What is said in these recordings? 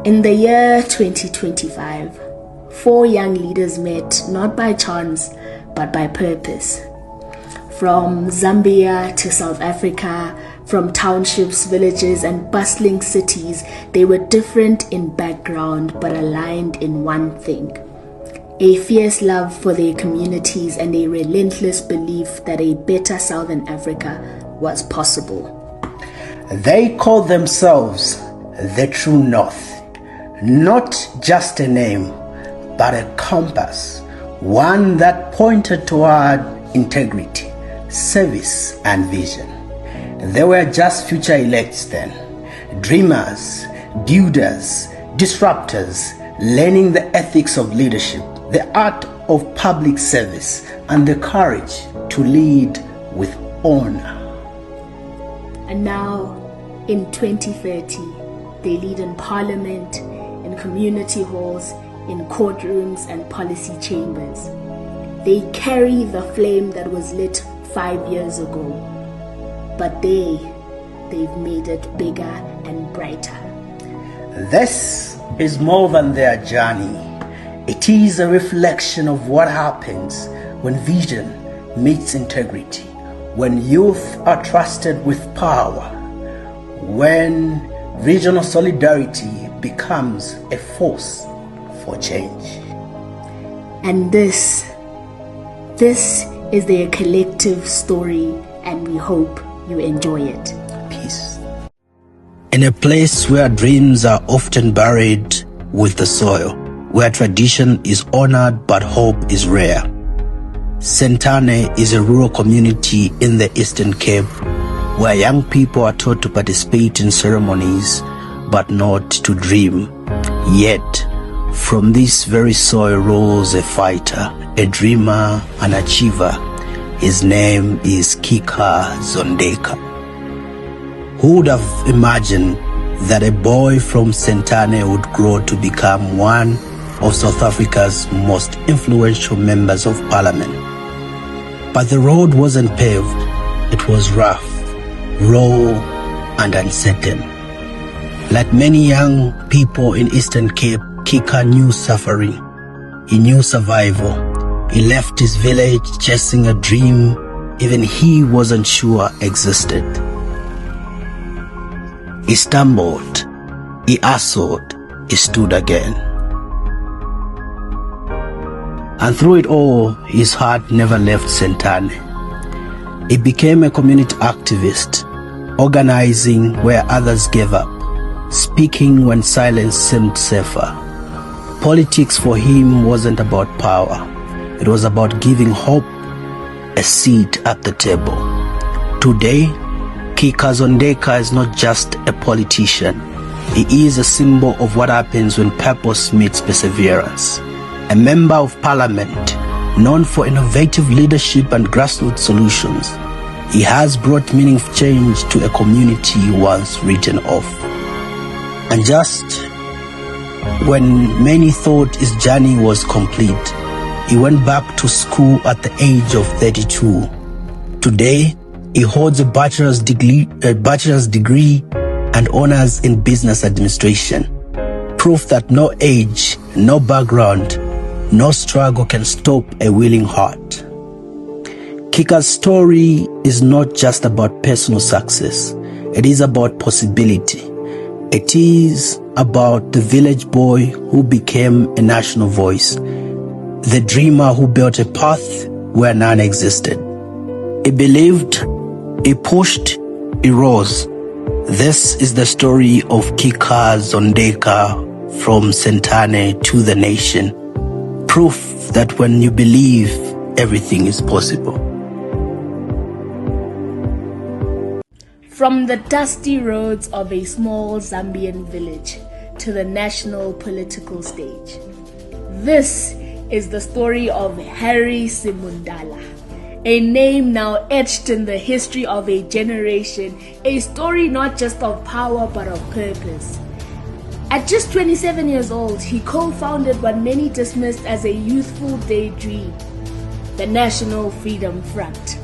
In the year 2025, 4 young leaders met not by chance but by purpose. From Zambia to South Africa, from townships, villages, and bustling cities, they were different in background but aligned in one thing: a fierce love for their communities and a relentless belief that a better Southern Africa was possible. They called themselves the True North, not just a name, but a compass, one that pointed toward integrity, service, and vision. They were just future elects then, dreamers, builders, disruptors, learning the ethics of leadership, the art of public service, and the courage to lead with honor. And now, in 2030, they lead in parliament, in community halls, in courtrooms and policy chambers. They carry the flame that was lit 5 years ago, but they've made it bigger and brighter. This is more than their journey. It is a reflection of what happens when vision meets integrity, when youth are trusted with power, when regional solidarity becomes a force for change. And this is their collective story, and we hope you enjoy it. Peace. In a place where dreams are often buried with the soil, where tradition is honored but hope is rare, Sentane is a rural community in the Eastern Cape where young people are taught to participate in ceremonies but not to dream. Yet, from this very soil rose a fighter, a dreamer, an achiever. His name is Kika Zondeka. Who would have imagined that a boy from Sentane would grow to become one of South Africa's most influential members of parliament? But the road wasn't paved. It was rough, raw, and uncertain. Like many young people in Eastern Cape, Kika knew suffering. He knew survival. He left his village chasing a dream even he wasn't sure existed. He stumbled, he hustled, he stood again. And through it all, his heart never left Sentane. He became a community activist, organizing where others gave up, speaking when silence seemed safer. Politics for him wasn't about power. It was about giving hope a seat at the table. Today, Kika Zondeka is not just a politician. He is a symbol of what happens when purpose meets perseverance. A member of parliament, known for innovative leadership and grassroots solutions, he has brought meaningful change to a community once written off. And just when many thought his journey was complete, he went back to school at the age of 32. Today, he holds a bachelor's degree and honors in business administration. Proof that no age, no background, no struggle can stop a willing heart. Kika's story is not just about personal success. It is about possibility. It is about the village boy who became a national voice, the dreamer who built a path where none existed. He believed, he pushed, he rose. This is the story of Kika Zondeka, from Sentane to the nation. Proof that when you believe, everything is possible. From the dusty roads of a small Zambian village to the national political stage, this is the story of Harry Simundala, a name now etched in the history of a generation, a story not just of power but of purpose. At just 27 years old, he co-founded what many dismissed as a youthful daydream, the National Freedom Front.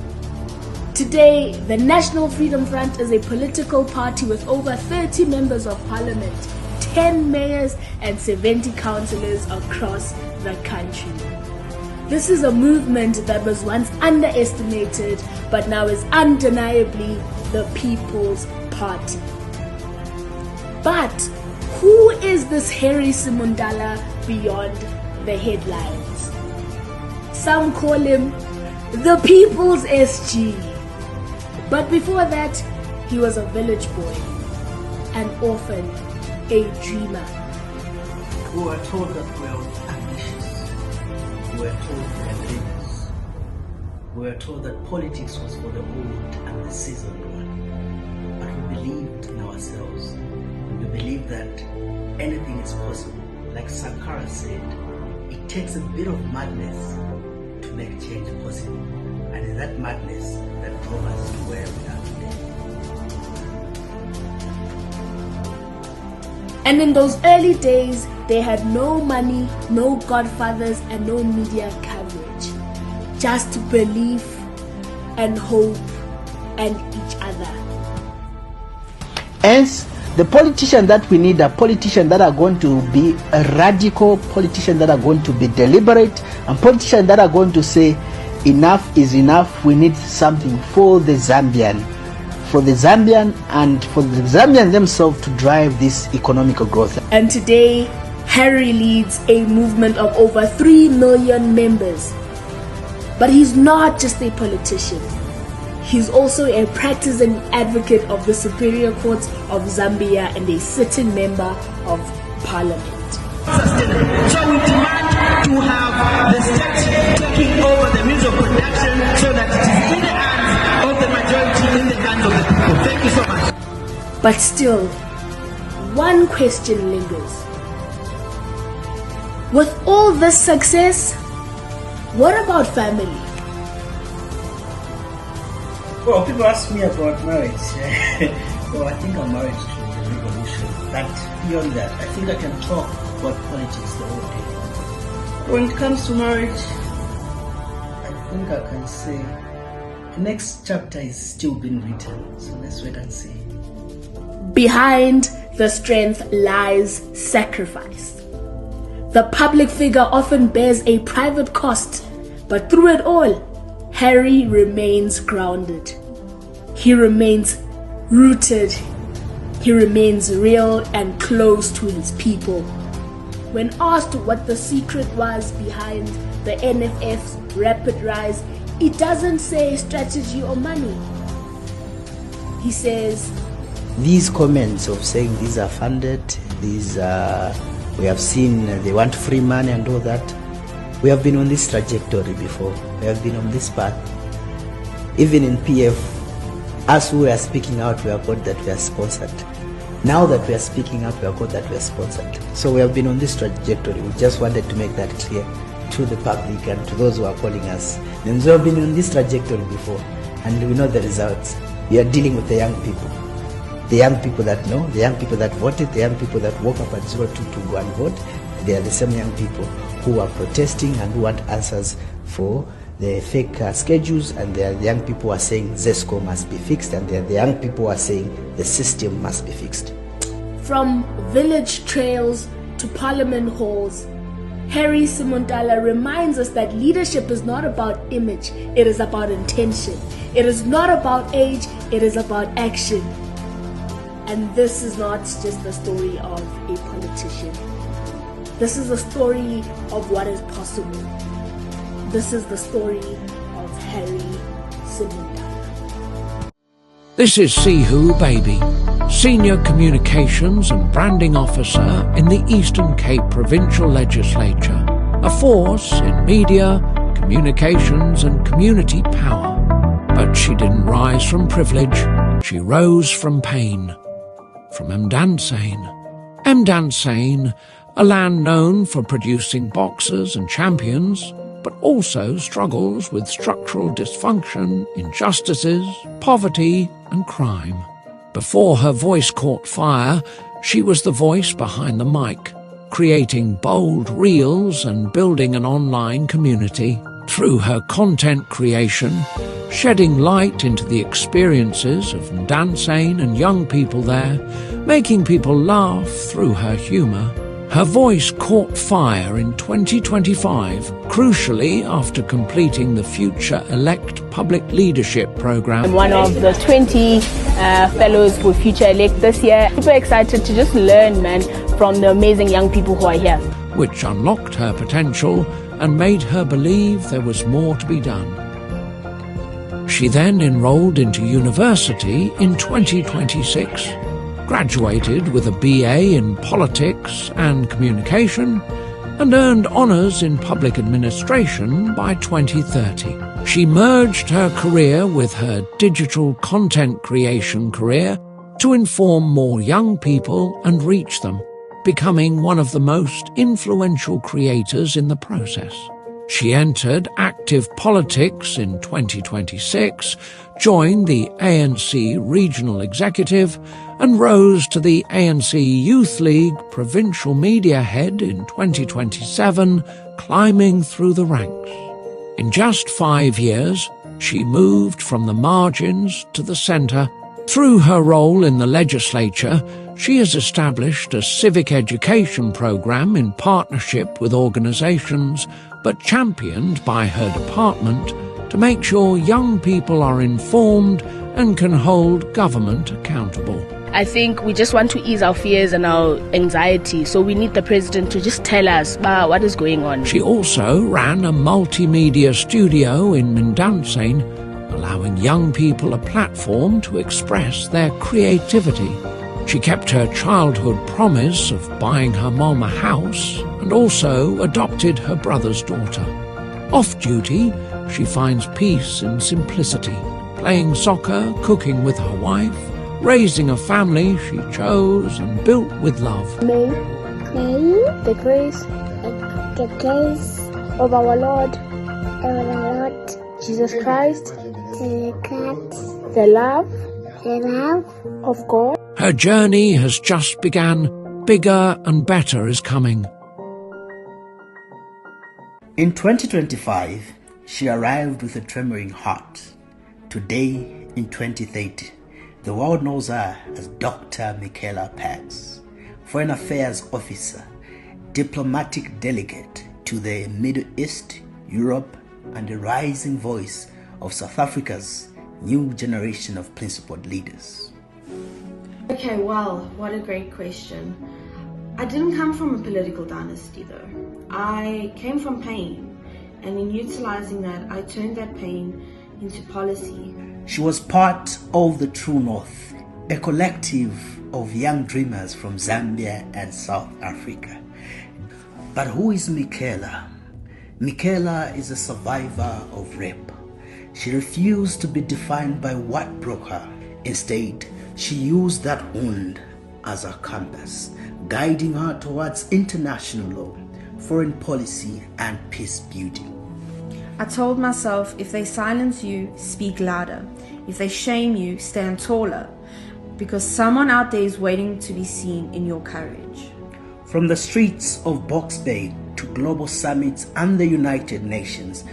Today, the National Freedom Front is a political party with over 30 members of parliament, 10 mayors and 70 councillors across the country. This is a movement that was once underestimated, but now is undeniably the People's Party. But who is this Harry Simondala beyond the headlines? Some call him the People's SG. But before that, he was a village boy, an orphan, a dreamer. We were told that we were ambitious. We were told we were dreamers. We were told that politics was for the old and the seasoned one. But we believed in ourselves. We believed that anything is possible. Like Sankara said, it takes a bit of madness to make change possible. And it's that madness that drove us to where we are today. And in those early days, they had no money, no godfathers, and no media coverage. Just belief and hope and each other. Hence, the politicians that we need are politicians that are going to be radical, politicians that are going to be deliberate, and politicians that are going to say, enough is enough, we need something for the Zambian. For the Zambian and for the Zambians themselves to drive this economical growth. And today, Harry leads a movement of over 3 million members. But he's not just a politician. He's also a practicing advocate of the Superior Court of Zambia and a sitting member of Parliament. So we demand to have the state taking over the means of production so that it is in the hands of the majority, in the hands of the people. Thank you so much. But still, one question lingers. With all this success, what about family? Well, people ask me about marriage. Well, I think I'm married to the revolution. But beyond that, I think I can talk about politics the whole day. When it comes to marriage, I think I can say the next chapter is still being written. So let's wait and see. Behind the strength lies sacrifice. The public figure often bears a private cost, but through it all, Harry remains grounded. He remains rooted. He remains real and close to his people. When asked what the secret was behind the NFF's rapid rise, he doesn't say strategy or money. He says, These comments of saying these are funded, these are, we have seen they want free money and all that, we have been on this trajectory before. We have been on this path. Even in PF, as we are speaking out, we are called that we are sponsored. Now that we are speaking out, we are called that we are sponsored. So we have been on this trajectory. We just wanted to make that clear to the public and to those who are calling us. And we have been on this trajectory before, and we know the results. We are dealing with the young people. The young people that know, the young people that voted, the young people that woke up at 02 to go and vote. They are the same young people who are protesting and who want answers for the fake schedules, and they are the young people who are saying ZESCO must be fixed, and they are the young people who are saying the system must be fixed. from village trails to parliament halls, Harry Simondala reminds us that leadership is not about image, it is about intention. It is not about age, it is about action. And this is not just the story of a politician. This is the story of what is possible. This is the story of Harry Simondala. This is Sihu Baby, Senior Communications and Branding Officer in the Eastern Cape Provincial Legislature, a force in media, communications and community power. But she didn't rise from privilege, she rose from pain. From Mdantsane. Mdantsane, a land known for producing boxers and champions, but also struggles with structural dysfunction, injustices, poverty and crime. Before her voice caught fire, she was the voice behind the mic, creating bold reels and building an online community. Through her content creation, shedding light into the experiences of Ndansane and young people there, making people laugh through her humour. Her voice caught fire in 2025, crucially after completing the Future Elect Public Leadership Programme. I'm one of the 20 fellows for Future Elect this year. Super excited to just learn, man, from the amazing young people who are here. Which unlocked her potential and made her believe there was more to be done. She then enrolled into university in 2026, graduated with a BA in Politics and Communication, and earned honours in Public Administration by 2030. She merged her career with her digital content creation career to inform more young people and reach them, becoming one of the most influential creators in the process. She entered active politics in 2026, joined the ANC Regional Executive, and rose to the ANC Youth League Provincial Media Head in 2027, climbing through the ranks. In just 5 years, she moved from the margins to the centre. Through her role in the legislature, she has established a civic education programme in partnership with organisations, but championed by her department, to make sure young people are informed and can hold government accountable. I think we just want to ease our fears and our anxiety, so we need the president to just tell us what is going on. She also ran a multimedia studio in Ndansane, allowing young people a platform to express their creativity. She kept her childhood promise of buying her mom a house and also adopted her brother's daughter. Off duty, she finds peace in simplicity, playing soccer, cooking with her wife, raising a family she chose and built with love. May the grace of our Lord Jesus Christ, the love of God. Her journey has just begun. Bigger and better is coming. In 2025, she arrived with a tremoring heart. Today, in 2030, the world knows her as Dr. Michaela Pax, Foreign Affairs Officer, diplomatic delegate to the Middle East, Europe, and the rising voice of South Africa's new generation of principled leaders. Okay, well, what a great question. I didn't come from a political dynasty though. I came from pain, and in utilizing that, I turned that pain into policy. She was part of the True North, a collective of young dreamers from Zambia and South Africa. But who is Michaela? Michaela is a survivor of rape. She refused to be defined by what broke her. Instead, she used that wound as a compass, guiding her towards international law, foreign policy, and peace building. I told myself, if they silence you, speak louder. If they shame you, stand taller. Because someone out there is waiting to be seen in your courage. From the streets of Box Bay to global summits and the United Nations,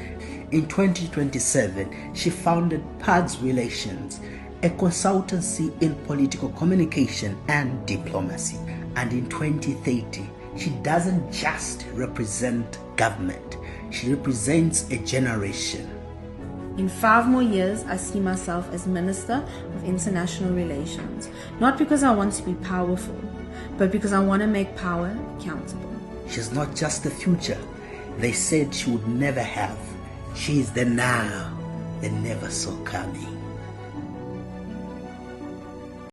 in 2027, she founded PADS Relations, a consultancy in political communication and diplomacy. And in 2030, she doesn't just represent government, she represents a generation. In 5 more years, I see myself as Minister of International Relations, not because I want to be powerful, but because I want to make power accountable. She's not just the future they said she would never have. She is the now they never saw coming.